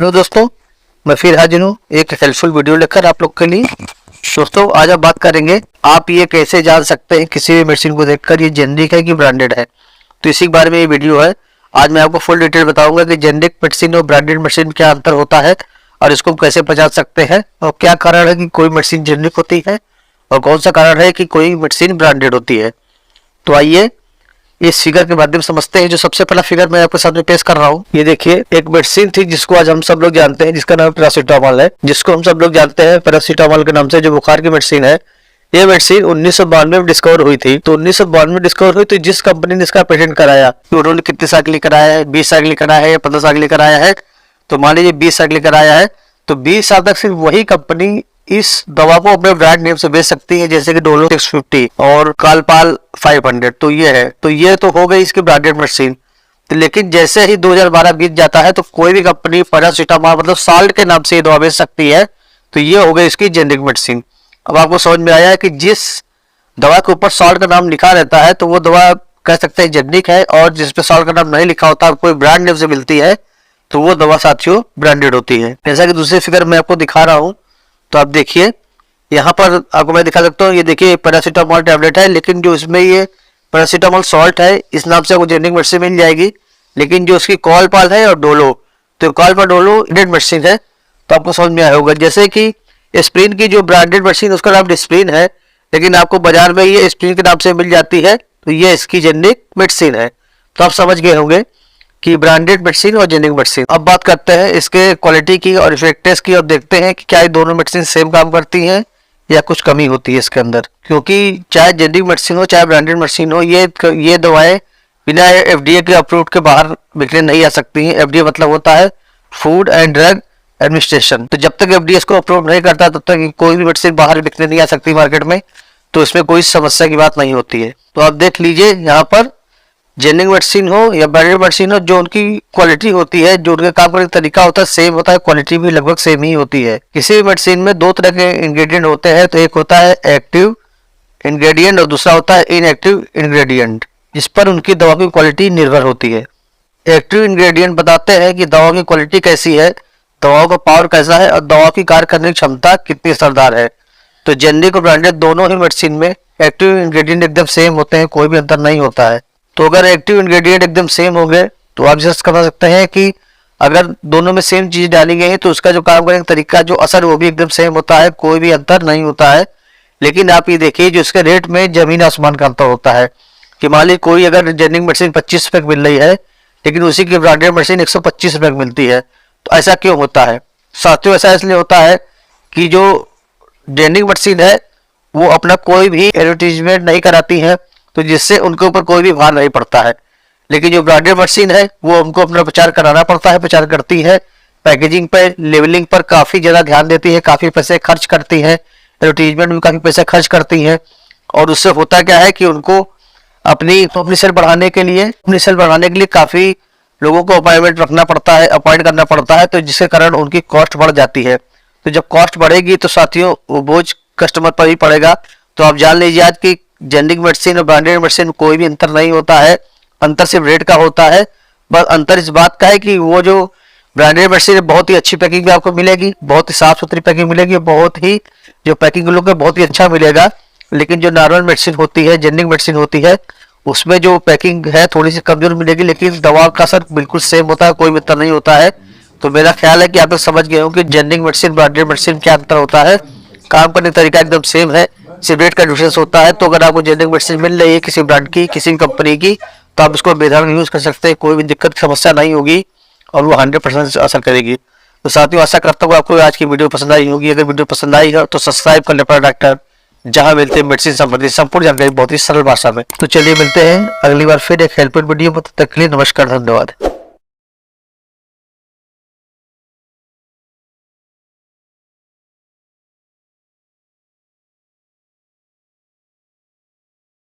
Hello दोस्तों, मैं फिर हाजिर हूँ एक हेल्पफुल वीडियो लेकर आप लोग के लिए। दोस्तों आज हम बात करेंगे आप ये कैसे जान सकते हैं किसी भी मेडिसिन को देखकर ये जेनरिक है कि ब्रांडेड है। तो इसी के बारे में ये वीडियो है। आज मैं आपको फुल डिटेल बताऊंगा कि जेनरिक मेडिसिन और ब्रांडेड मेडिसिन में क्या अंतर होता है और इसको कैसे पहचान सकते हैं और क्या कारण है कि कोई मेडिसिन जेनरिक होती है और कौन सा कारण है कि कोई मेडिसिन ब्रांडेड होती है। तो आइए इस फिगर के माध्यम से समझते हैं। जो सबसे पहला फिगर मैं आपके सामने पेश कर रहा हूँ, ये देखिए एक मेडिसिन थी जिसको आज हम सब लोग जानते हैं, जिसका नाम पैरासीटामोल है, जिसको हम सब लोग जानते हैं पैरासीटामोल के नाम से, जो बुखार की मेडिसिन है। ये मेडिसिन 1992 में डिस्कवर हुई थी। तो 1992 में डिस्कवर हुई तो जिस कंपनी ने इसका पेटेंट कराया, तो उन्होंने कितने साल के लिए कराया है, 20 साल के लिए कराया है या 15 साल के लिए कराया है। तो मान लीजिए 20 साल के लिए कराया है, तो 20 साल तक सिर्फ वही कंपनी इस दवा को अपने ब्रांड नेम से बेच सकती है, जैसे कि डोलो 650 और कालपाल 500। तो ये है, तो ये तो हो गई इसकी ब्रांडेड मेडिसिन। तो लेकिन जैसे ही 2012 बीत जाता है तो कोई भी कंपनी पैरासीटामोल मतलब साल्ट के नाम से ये दवा बेच सकती है। तो ये हो गई इसकी जेनरिक मेडिसिन। अब आपको समझ में आया है कि जिस दवा के ऊपर साल्ट का नाम लिखा रहता है तो वो दवा कह सकते हैं जेनरिक है, और जिसपे साल्ट का नाम नहीं लिखा होता, कोई ब्रांड नेम से मिलती है, तो वो दवा साथियों ब्रांडेड होती है। जैसा कि दूसरी फिगर मैं आपको दिखा रहा हूँ, तो आप देखिए यहाँ पर आपको मैं दिखा सकता हूँ। ये देखिए पैरासीटामोल टैबलेट है, लेकिन जो इसमें ये पैरासीटामोल सॉल्ट है, इस नाम से आपको जेनरिक मेडिसिन मिल जाएगी। लेकिन जो उसकी कॉलपाल है और डोलो, तो कॉलपाल डोलो ब्रांडेड मेडिसिन है। तो आपको समझ में आया होगा। जैसे कि एस्प्रिन की जो ब्रांडेड मेडिसिन उसका नाम डिस्प्रिन है, लेकिन आपको बाजार में ये एस्प्रिन के नाम से मिल जाती है, तो ये इसकी जेनरिक मेडिसिन है। तो आप समझ गए होंगे कि ब्रांडेड मेडिसिन और जेनरिक मेडिसिन। अब बात करते हैं इसके क्वालिटी की और इफेक्टिवनेस की, और देखते हैं कि क्या ये दोनों मेडिसिन सेम काम करती हैं या कुछ कमी होती है इसके अंदर। क्योंकि चाहे जेनरिक मेडिसिन हो चाहे ब्रांडेड मेडिसिन हो, ये दवाएं बिना एफडीए के अप्रूव्ड के बाहर बिकने नहीं आ सकती हैं। एफडीए मतलब होता है फूड एंड ड्रग एडमिनिस्ट्रेशन। तो जब तक एफडीए इसको अप्रूव नहीं करता तब तक कोई भी मेडिसिन बाहर बिकने नहीं आ सकती मार्केट में। तो इसमें कोई समस्या की बात नहीं होती है। तो आप देख लीजिए यहाँ पर जेनरिक मेडिसिन हो या ब्रांडेड मेडिसिन हो, जो उनकी क्वालिटी होती है, जो उनके काम करने का तरीका होता है, सेम होता है, क्वालिटी भी लगभग सेम ही होती है। किसी भी मेडिसिन में दो तरह के इंग्रेडिएंट होते हैं, तो एक होता है एक्टिव इंग्रेडिएंट और दूसरा होता है इनएक्टिव इंग्रेडिएंट, जिस पर उनकी दवा की क्वालिटी निर्भर होती है। एक्टिव इंग्रेडिएंट बताते हैं कि दवा की क्वालिटी कैसी है, दवाओं का पावर कैसा है और दवा की कार्य करने की क्षमता कितनी असरदार है। तो जेनरिक और ब्रांडेड दोनों ही मेडिसिन में एक्टिव इंग्रेडिएंट एकदम सेम होते हैं, कोई भी अंतर नहीं होता है। तो अगर एक्टिव इंग्रेडिएंट एकदम सेम हो गए तो आप जस्ट कर सकते हैं कि अगर दोनों में सेम चीज डाली गई है तो उसका जो काम करने का तरीका, जो असर, वो भी एकदम सेम होता है, कोई भी अंतर नहीं होता है। लेकिन आप ये देखिए जो इसके रेट में जमीन आसमान का अंतर होता है कि मान लीजिए कोई अगर जेनरिक मेडिसिन 25 रुपए की मिल रही है, लेकिन उसी की ब्रांडेड मेडिसिन 125 रुपए की मिलती है। तो ऐसा क्यों होता है साथियों? ऐसा इसलिए होता है कि जो जेनरिक मेडिसिन है वो अपना कोई भी एडवर्टीजमेंट नहीं कराती है, तो जिससे उनके ऊपर कोई भी भार नहीं पड़ता है। लेकिन जो ब्रांडेड मेडिसिन है वो हमको अपना प्रचार कराना पड़ता है, प्रचार करती है, पैकेजिंग पर, लेबलिंग पर काफी ज्यादा ध्यान देती है, काफी पैसे खर्च करती है, एडवर्टीजमेंट में काफी पैसे खर्च करती है। और उससे होता क्या है कि उनको अपनी सेल बढ़ाने के लिए काफी लोगों को अपॉइंटमेंट रखना पड़ता है, अपॉइंट करना पड़ता है, तो जिसके कारण उनकी कॉस्ट बढ़ जाती है। तो जब कॉस्ट बढ़ेगी तो साथियों वो बोझ कस्टमर पर ही पड़ेगा। तो आप जान लीजिए आज की जेनरिक मेडिसिन और ब्रांडेड मेडिसिन में कोई भी अंतर नहीं होता है, अंतर सिर्फ रेट का होता है। बस अंतर इस बात का है कि वो जो ब्रांडेड मेडिसिन बहुत ही अच्छी पैकिंग में आपको मिलेगी, बहुत ही साफ सुथरी पैकिंग मिलेगी, बहुत ही जो पैकिंग लोग बहुत ही अच्छा मिलेगा। लेकिन जो नॉर्मल मेडिसिन होती है, जेनरिक मेडिसिन होती है, उसमें जो पैकिंग है थोड़ी सी कमजोर मिलेगी, लेकिन दवा का असर बिल्कुल सेम होता है, कोई भी अंतर नहीं होता है। तो मेरा ख्याल है कि आप लोग समझ गए हो कि जेनरिक मेडिसिन ब्रांडेड मेडिसिन क्या अंतर होता है। काम करने का तरीका एकदम सेम है, सिर्फ रेट का डिफरेंस होता है। तो अगर आपको जेनरिक मेडिसिन मिल रही है किसी ब्रांड की, किसी कंपनी की, तो आप उसको बेधड़क यूज कर सकते हैं, कोई भी दिक्कत की समस्या नहीं होगी और वो 100% असर करेगी। तो साथियों आशा करता हूँ आपको आज की वीडियो पसंद आई होगी। अगर वीडियो पसंद आई है तो सब्सक्राइब कर ले अपना डॉक्टर, जहाँ मिलते हैं मेडिसिन संबंधित संपूर्ण जानकारी बहुत ही सरल भाषा में। तो चलिए मिलते हैं अगली बार फिर एक हेल्पफुल वीडियो में। तब तक के लिए नमस्कार, धन्यवाद।